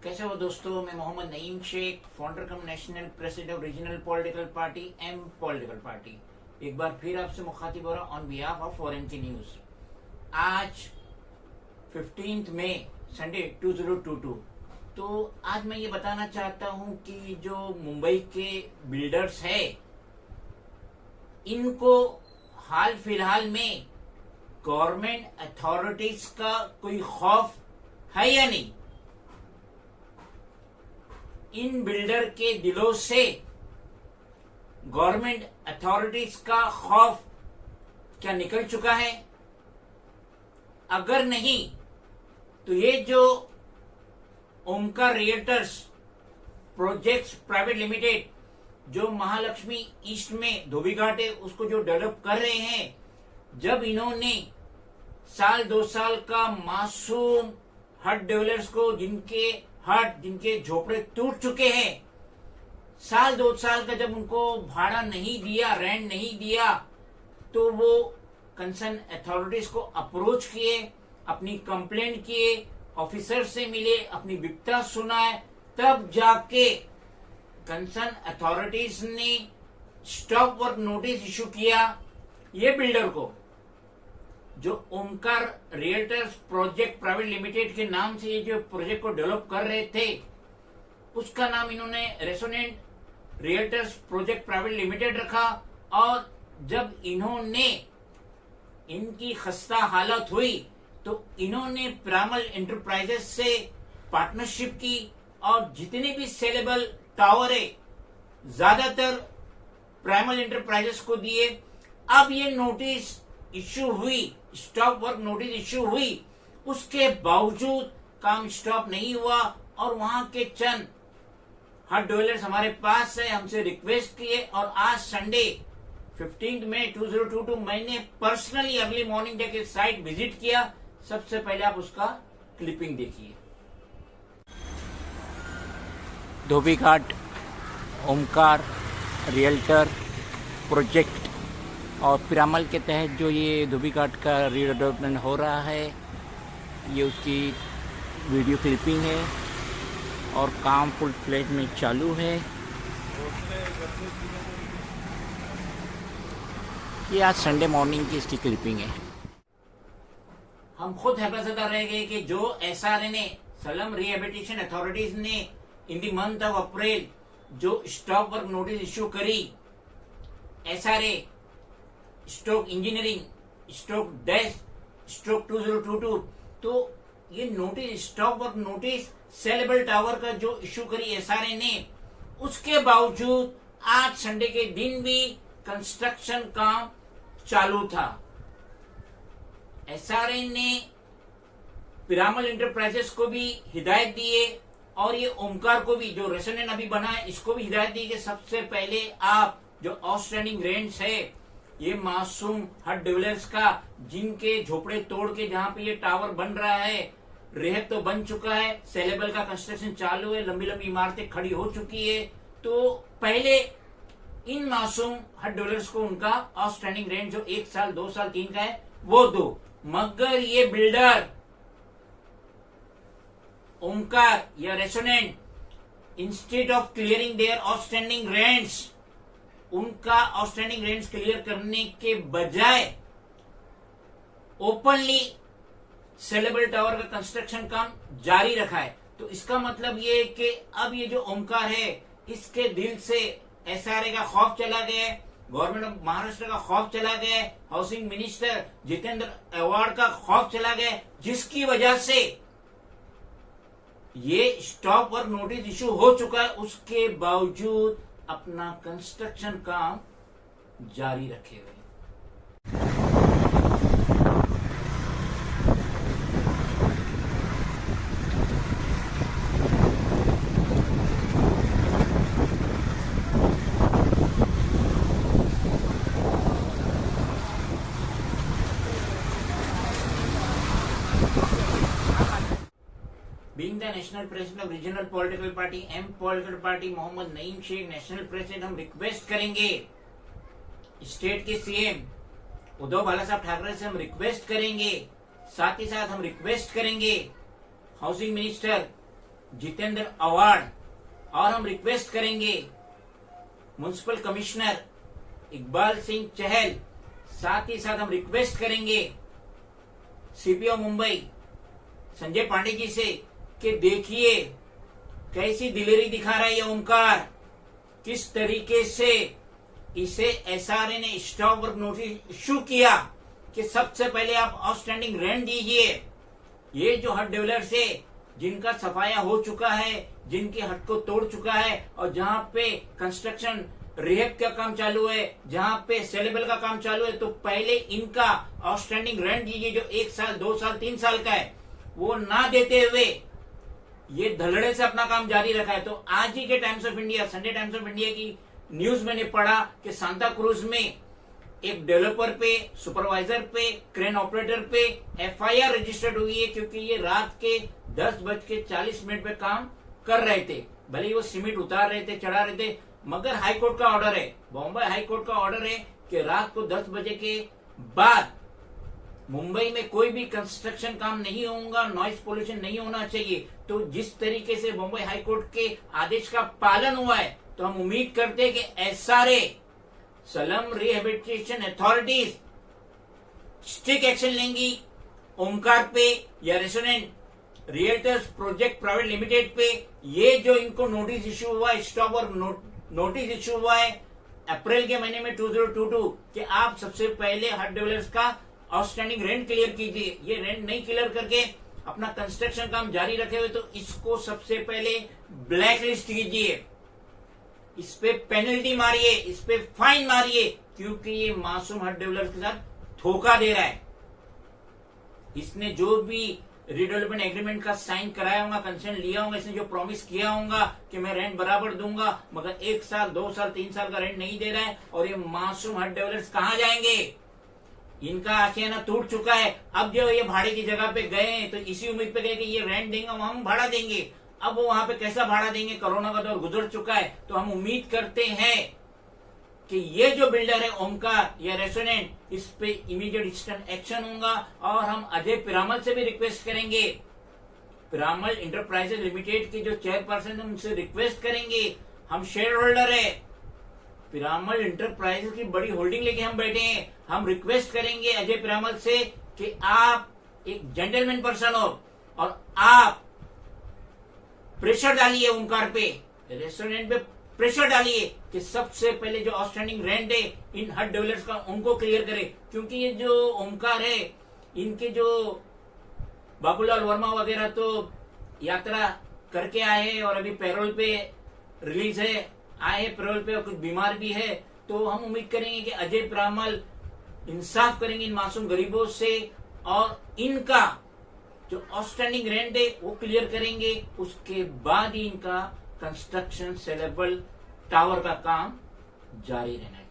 कैसे हो दोस्तों, मैं Mohammad Naeem Shaikh, founder cum national president of regional political party M political party. एक बार फिर आपसे मुखातिब हो रहा ऑन बिहाफ ऑफ फॉरेन की न्यूज। आज 15 मई संडे 2022। तो आज मैं ये बताना चाहता हूं कि जो मुंबई के बिल्डर्स है, इनको हाल फिलहाल में गवर्नमेंट अथॉरिटीज का कोई खौफ है या नहीं। इन बिल्डर के दिलों से गवर्नमेंट अथॉरिटीज का खौफ क्या निकल चुका है? अगर नहीं तो ये जो Omkar realtors projects private limited, जो महालक्ष्मी ईस्ट में धोबी घाट है, उसको जो डेवलप कर रहे हैं, जब इन्होंने साल 2 साल का मासूम हट डेवलपर्स को, जिनके झोपड़े टूट चुके हैं, साल 2 साल का जब उनको भाड़ा नहीं दिया, रेंट नहीं दिया, तो वो कंसर्न अथॉरिटीज को अप्रोच किए, अपनी कंप्लेंट किए, ऑफिसर से मिले, अपनी विपदा सुनाए, तब जाके कंसर्न अथॉरिटीज ने स्टॉप वर्क नोटिस इशू किया ये बिल्डर को। जो Omkar realtors project private limited के नाम से ये जो प्रोजेक्ट को डेवलप कर रहे थे, उसका नाम इन्होंने रेसोनेंट रियल्टर्स प्रोजेक्ट प्राइवेट लिमिटेड रखा। और जब इन्होंने, इनकी खस्ता हालत हुई, तो इन्होंने पिरामल एंटरप्राइजेस से पार्टनरशिप की और जितने भी सेलेबल टावर है ज्यादातर पिरामल एंटरप्राइजेस को दिए। अब ये नोटिस इश्यू हुई, स्टॉप वर्क नोटिस इश्यू हुई, उसके बावजूद काम स्टॉप नहीं हुआ और वहां के चंद हट डवेलर्स हमारे पास है, हमसे रिक्वेस्ट किए। और आज संडे 15 मई 2022 मैंने पर्सनली अर्ली मॉर्निंग जाके साइट विजिट किया। सबसे पहले आप उसका क्लिपिंग देखिए। धोबी घाट ओमकार रियल्टर प्रोजेक्ट और पिरामल के तहत जो ये धोबी घाट का रीडेवलपमेंट हो रहा है, ये उसकी वीडियो क्लिपिंग है और काम फुल फ्लेज में चालू है। ये आज संडे मॉर्निंग की इसकी क्लिपिंग है। हम खुद हैबतज़दा रह गए कि जो एसआरए ने, सलम रिहेबिलिटेशन अथॉरिटीज ने in the month of April जो स्टॉप वर्क नोटिस इश्यू करी, SRA stroke engineering stroke dash stroke 2022, तो ये notice, stop work notice saleable tower का जो इश्यू करी एसआरए ने, उसके बावजूद आज संडे के दिन भी कंस्ट्रक्शन काम चालू था। एसआरए ने पिरामल एंटरप्राइजेस को भी हिदायत दिए और ये ओमकार को भी, जो रेसोनेंट अभी बना है, इसको भी हिदायत दी कि सबसे पहले आप जो आउटस्टैंडिंग रेंट्स है, ये मासूम हट डेवलपर्स का, जिनके झोपड़े तोड़ के जहां पे ये टावर बन रहा है, रेहब तो बन चुका है, सेलेबल का कंस्ट्रक्शन चालू है, लंबी लंबी इमारतें खड़ी हो चुकी है, तो पहले इन मासूम हट डेवलपर्स को उनका आउटस्टैंडिंग रेंट जो 1 साल 2 साल 3 का है वो दो। मगर ये बिल्डर ओमकार या resonant, instead of clearing their outstanding rents, उनका आउटस्टैंडिंग रेंट्स क्लियर करने के बजाय ओपनली सेलेबल टावर का कंस्ट्रक्शन काम जारी रखा है। तो इसका मतलब ये है कि अब ये जो ओमकार है, इसके दिल से एसआरए का खौफ चला गया, गवर्नमेंट ऑफ महाराष्ट्र का खौफ चला गया, हाउसिंग मिनिस्टर जितेंद्र अवार्ड का खौफ चला गया, जिसकी वजह से ये स्टॉप वर्क नोटिस इशू हो चुका है, उसके बावजूद अपना कंस्ट्रक्शन काम जारी रखे हुए। The national president of regional political party M political party Mohammad Naeem Shaikh national president हम रिक्वेस्ट करेंगे, स्टेट के सीएम उद्धव बाला साहब ठाकरे से हम रिक्वेस्ट करेंगे, साथ ही साथ हम रिक्वेस्ट करेंगे हाउसिंग मिनिस्टर जितेंद्र आव्हाड, और हम रिक्वेस्ट करेंगे म्युनिसिपल कमिश्नर इकबाल सिंह चहल, साथ ही साथ हम रिक्वेस्ट करेंगे सीपीओ मुंबई संजय पांडे जी से कि देखिए कैसी दिलेरी दिखा रहा है ये ओमकार, किस तरीके से इसे एसआरए ने स्टॉप वर्क नोटिस इश्यू किया कि सबसे पहले आप आउटस्टैंडिंग रेंट दीजिए। ये जो हट डेवलपर्स है जिनका सफाया हो चुका है, जिनकी हट को तोड़ चुका है, और जहां पे कंस्ट्रक्शन रिहेब का काम चालू है, जहां पे सेलेबल का काम चालू है, तो पहले इनका आउटस्टैंडिंग रेंट दीजिए जो 1 साल 2 साल 3 साल का है, वो ना देते हुए ये धड़ल्ले से अपना काम जारी रखा है। तो आज ही के times of India, Sunday times of India की न्यूज मैंने पढ़ा कि सांता क्रूज में एक डेवलपर पे, सुपरवाइजर पे, क्रेन ऑपरेटर पे एफआईआर रजिस्टर्ड हुई है, क्योंकि ये रात के 10:40 पे काम कर रहे थे। भले ही वो सीमेंट उतार रहे थे, चढ़ा रहे थे, मगर हाईकोर्ट का ऑर्डर है, बॉम्बे हाईकोर्ट का ऑर्डर है कि रात को 10 बजे के बाद मुंबई में कोई भी कंस्ट्रक्शन काम नहीं होगा, नॉइज पोल्यूशन नहीं होना चाहिए। तो जिस तरीके से बॉम्बे हाईकोर्ट के आदेश का पालन हुआ है, तो हम उम्मीद करते हैं कि SRA, slum rehabilitation authorities strict action लेंगी ओमकार पे या restaurant realtors project private limited पे। ये जो इनको नोटिस इश्यू हुआ है, स्टॉप और नोटिस इश्यू हुआ है अप्रैल के महीने में 2022 कि आप सबसे पहले हट डेवलपर्स का आउटस्टैंडिंग रेंट क्लियर कीजिए। ये रेंट नहीं क्लियर करके अपना कंस्ट्रक्शन काम जारी रखे हुए, तो इसको सबसे पहले ब्लैक लिस्ट कीजिए, इस पे पेनल्टी मारिए, इस पे फाइन मारिए, क्योंकि ये मासूम हट डेवलपर्स के साथ धोखा दे रहा है। इसने जो भी रीडेवलपमेंट एग्रीमेंट का साइन कराया होगा, कंसेंट लिया होगा, इसने जो प्रॉमिस किया होगा कि मैं रेंट बराबर दूंगा, मगर 1 साल 2 साल 3 साल का रेंट नहीं दे रहा है, और ये मासूम हट डेवलपर्स कहां जाएंगे? इनका आशियाना टूट चुका है। अब जो ये भाड़े की जगह पे गए हैं, तो इसी उम्मीद पे गए कि ये रेंट देंगे, हम भाड़ा देंगे। अब वो वहां पे कैसा भाड़ा देंगे? कोरोना का दौर गुजर चुका है। तो हम उम्मीद करते हैं कि ये जो बिल्डर है ओमकार या रेस्टोरेंट, इस पे इमीडिएट इंस्टेंट एक्शन होगा। और हम अजय पिरामल से भी रिक्वेस्ट करेंगे, पिरामल इंटरप्राइजेज लिमिटेड के जो चेयरपर्सन, उनसे रिक्वेस्ट करेंगे, हम शेयर होल्डर है, पिरामल इंटरप्राइजेज की बड़ी होल्डिंग लेके हम बैठे हैं। हम रिक्वेस्ट करेंगे अजय पिरामल से कि आप एक जेंटलमैन पर्सन हो और आप प्रेशर डालिए ओमकार पे, रेस्टोरेंट पे प्रेशर डालिए कि सबसे पहले जो आउटस्टैंडिंग रेंट है इन हट डेवलपर्स का, उनको क्लियर करे। क्योंकि ये जो ओमकार है, इनके जो बाबूलाल वर्मा वगैरह तो यात्रा करके आए हैं और अभी पैरोल पे रिलीज है, आए हैं पैरोल पे, और कुछ बीमार भी है। तो हम उम्मीद करेंगे कि अजय पिरामल इंसाफ करेंगे इन मासूम गरीबों से, और इनका जो आउटस्टैंडिंग रेंट है वो क्लियर करेंगे। उसके बाद ही इनका कंस्ट्रक्शन सेलेबल टावर का काम जारी रहना है।